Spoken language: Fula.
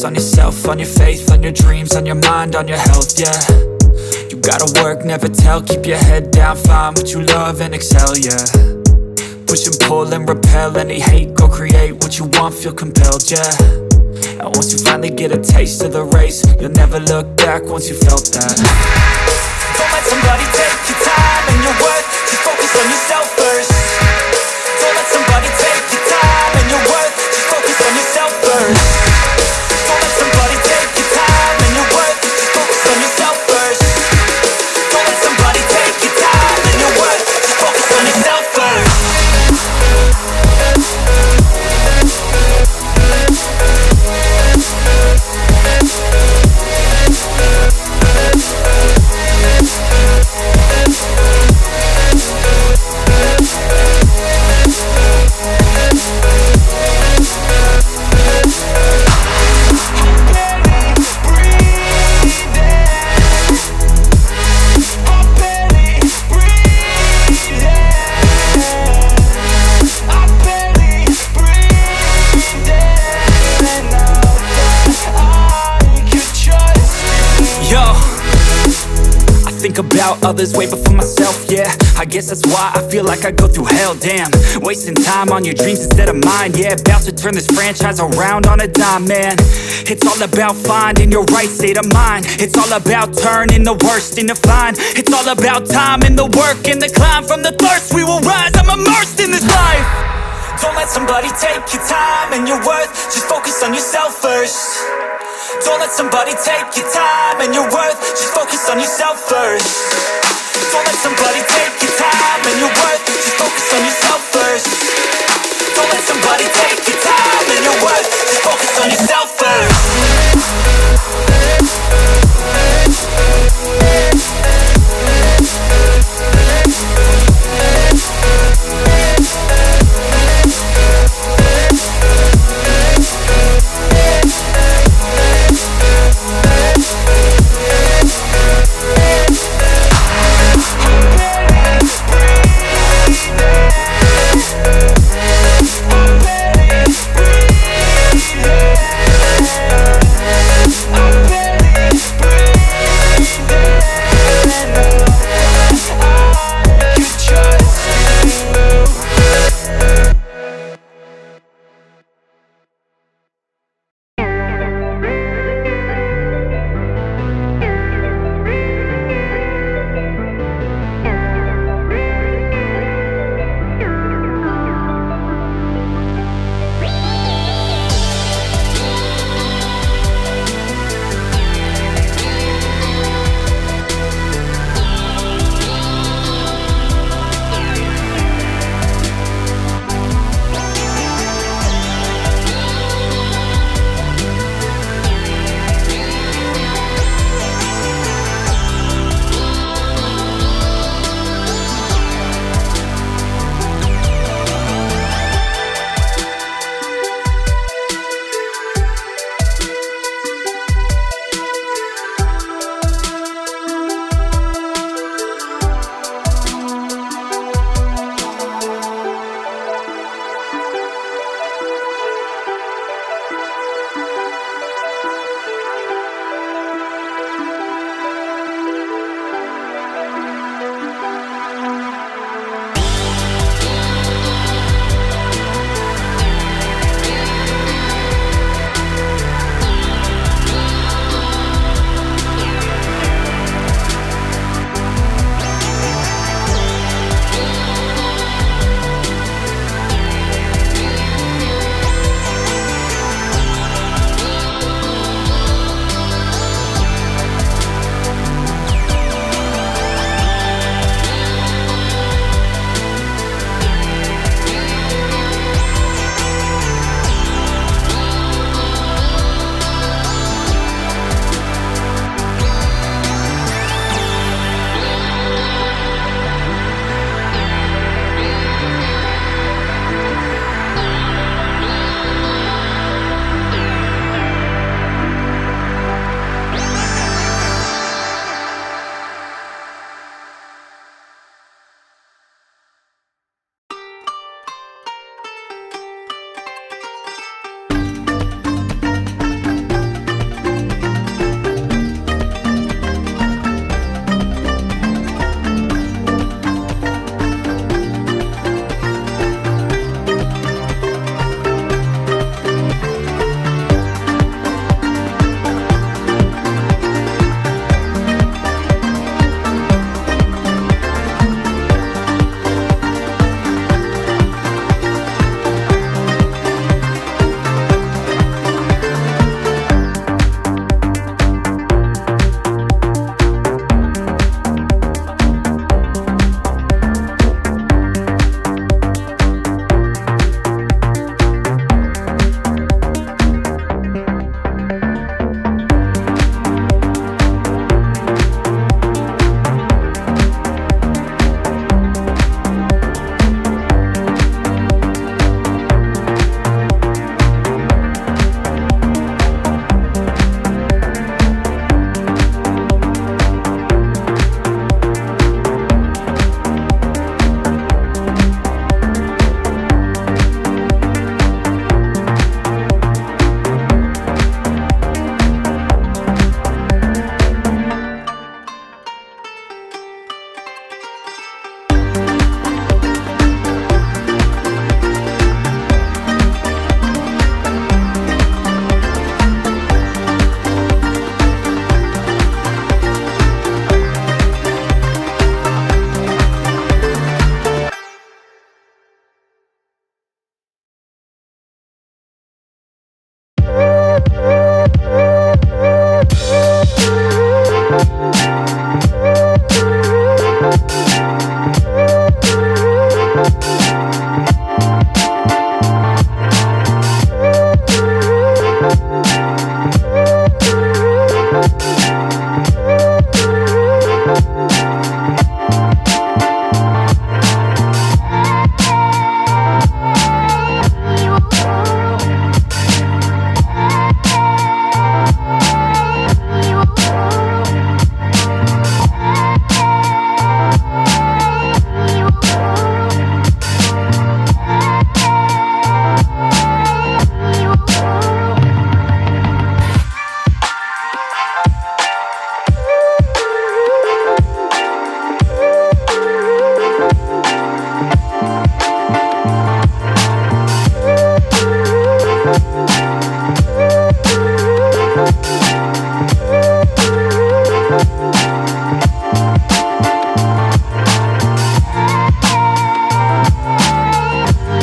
focus on yourself, on your faith, on your dreams, on your mind, on your health, yeah. You gotta work, never tell, keep your head down, find what you love and excel, yeah. Push and pull and repel any hate, go create what you want, feel compelled, yeah. And once you finally get a taste of the race, you'll never look back once you felt that. Don't let somebody take your time and your worth, just focus on yourself first. Don't let somebody take your time and your worth, just focus on yourself first. Don't let somebody take your time and your worth, just focus on yourself first. Don't let somebody take your time and your worth, just focus on yourself first. Think about others way before myself, yeah. I guess that's why I feel like I go through hell, damn. Wasting time on your dreams instead of mine, yeah. About to turn this franchise around on a dime, man. It's all about finding your right state of mind. It's all about turning the worst into fine. It's all about time and the work and the climb. From the thirst we will rise, I'm immersed in this life. Don't let somebody take your time and your worth, just focus on yourself first. Don't let somebody take your time and your worth, just focus on yourself first. Don't let somebody take your time and your worth, just focus on yourself first. Don't let somebody take your time and your worth, just focus on yourself first.